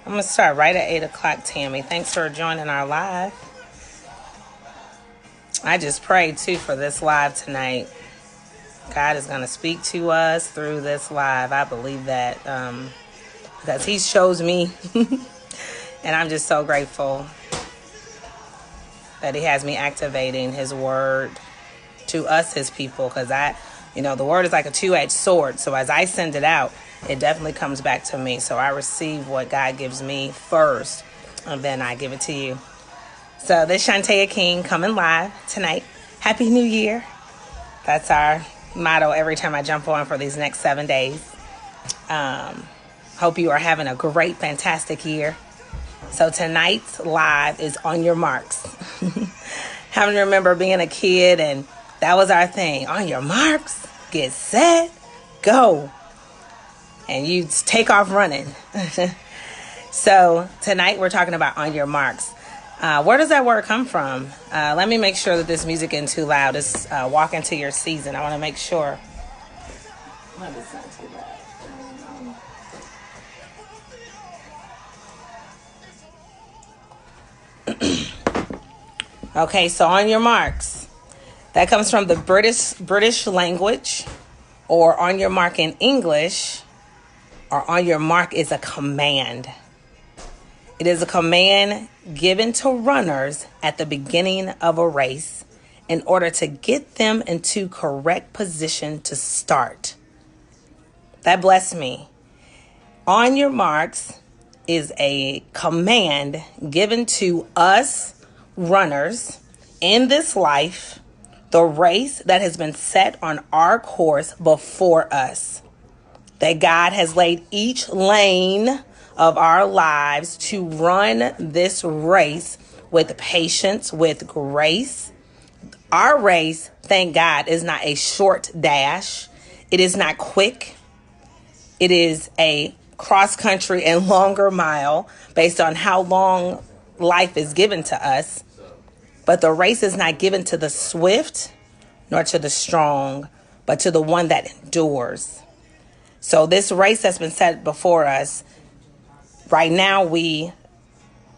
I'm going to start right at 8 o'clock, Tammy. Thanks for joining our live. I just prayed, too, for this live tonight. God is going to speak to us through this live. I believe that because he shows me. And I'm just so grateful that he has me activating his word to us, his people. Because the word is like a two-edged sword. So as I send it out, it definitely comes back to me. So I receive what God gives me first, and then I give it to you. So this Shantea King coming live tonight. Happy New Year. That's our motto every time I jump on for these next 7 days. Hope you are having a great, fantastic year. So tonight's live is on your marks. Having to remember being a kid, and that was our thing. On your marks, get set, go. And you take off running. So tonight we're talking about on your marks. Where does that word come from? Let me make sure that this music isn't too loud. It's walk into your season. I want to make sure. Let me send to that. Okay, so on your marks. That comes from the British language, or on your mark in English, or on your mark is a command. It is a command given to runners at the beginning of a race in order to get them into correct position to start. That blessed me. On your marks is a command given to us runners in this life, the race that has been set on our course before us. That God has laid each lane of our lives to run this race with patience, with grace. Our race, thank God, is not a short dash. It is not quick. It is a cross country and longer mile based on how long life is given to us. But the race is not given to the swift nor to the strong, but to the one that endures. So this race that's been set before us, right now we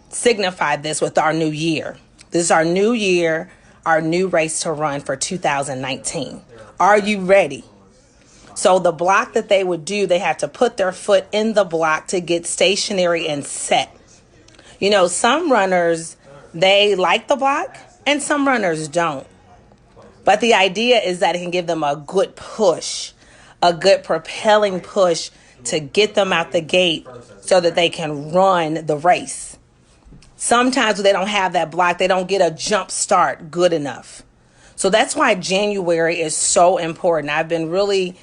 signify this with our new year. This is our new year, our new race to run for 2019. Are you ready? So the block that they would do, they have to put their foot in the block to get stationary and set. Some runners, they like the block and some runners don't. But the idea is that it can give them a good push, a good propelling push to get them out the gate so that they can run the race. Sometimes when they don't have that block, they don't get a jump start good enough. So that's why January is so important. I've been really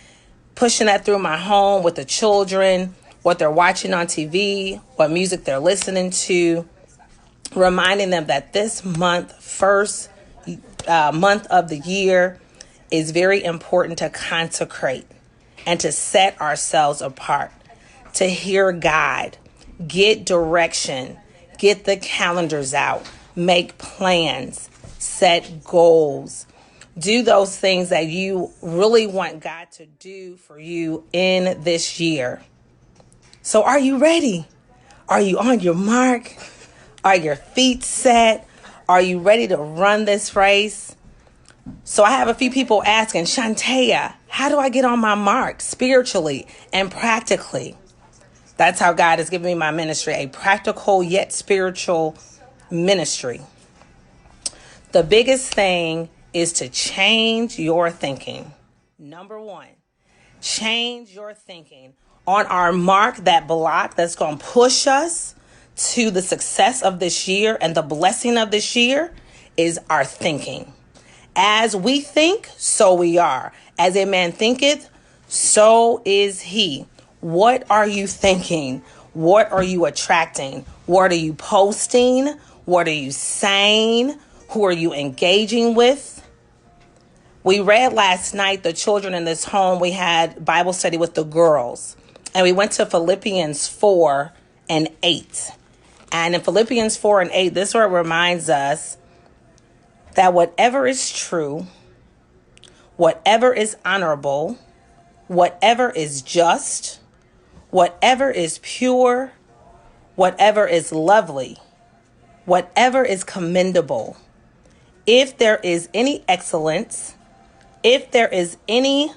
pushing that through my home with the children, what they're watching on TV, what music they're listening to, reminding them that this month, first month of the year, is very important to consecrate and to set ourselves apart, to hear God, get direction, get the calendars out, make plans, set goals, do those things that you really want God to do for you in this year. So are you ready? Are you on your mark? Are your feet set? Are you ready to run this race? So I have a few people asking, Shantea, how do I get on my mark spiritually and practically? That's how God has given me my ministry, a practical yet spiritual ministry. The biggest thing is to change your thinking. Number one, change your thinking. On our mark, that block that's going to push us to the success of this year and the blessing of this year is our thinking. As we think, so we are. As a man thinketh, so is he. What are you thinking? What are you attracting? What are you posting? What are you saying? Who are you engaging with? We read last night, the children in this home, we had Bible study with the girls. And we went to Philippians 4 and 8. And in Philippians 4 and 8, this word reminds us that whatever is true, whatever is honorable, whatever is just, whatever is pure, whatever is lovely, whatever is commendable, if there is any excellence, if there is anything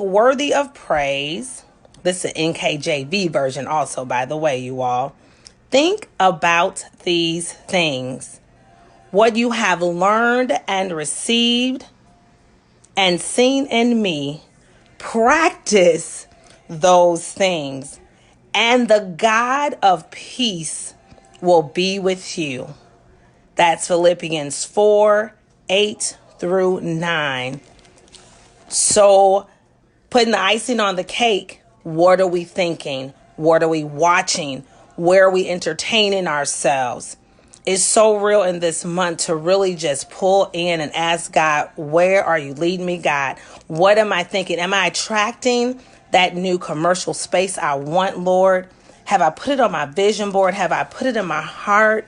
worthy of praise, this is an NKJV version also, by the way, you all. Think about these things. What you have learned and received and seen in me, practice those things, and the God of peace will be with you. That's Philippians 4:8-9. So, putting the icing on the cake, what are we thinking? What are we watching? Where are we entertaining ourselves? It's so real in this month to really just pull in and ask God, where are you leading me, God? What am I thinking? Am I attracting that new commercial space I want, Lord? Have I put it on my vision board? Have I put it in my heart?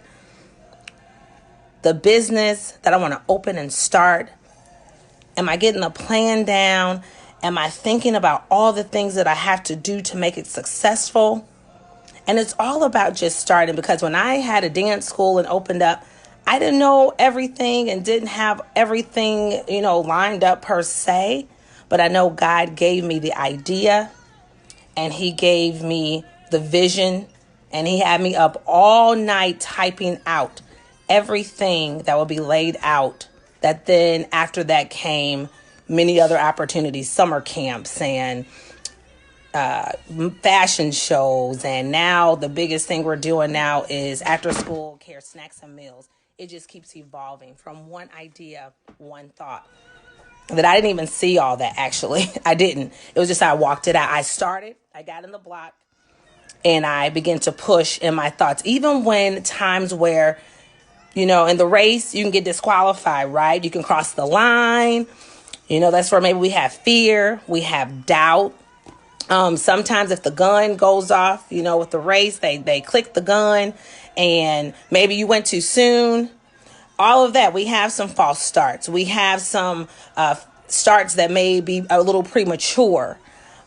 The business that I want to open and start. Am I getting a plan down? Am I thinking about all the things that I have to do to make it successful? And it's all about just starting, because when I had a dance school and opened up, I didn't know everything and didn't have everything, lined up per se. But I know God gave me the idea and he gave me the vision, and he had me up all night typing out everything that would be laid out. That then after that came many other opportunities, summer camps and fashion shows. And now the biggest thing we're doing now is after school care, snacks and meals. It just keeps evolving from one idea, one thought. That I didn't even see all that, actually. I didn't. It was just I walked it out. I started, I got in the block, and I began to push in my thoughts. Even when times where, in the race, you can get disqualified, right? You can cross the line. That's where maybe we have fear, we have doubt. Sometimes if the gun goes off, with the race, they click the gun and maybe you went too soon. All of that. We have some false starts. We have some starts that may be a little premature.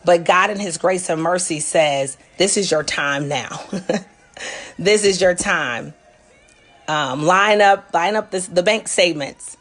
But God in his grace and mercy says, this is your time now. This is your time. Line up the bank statements.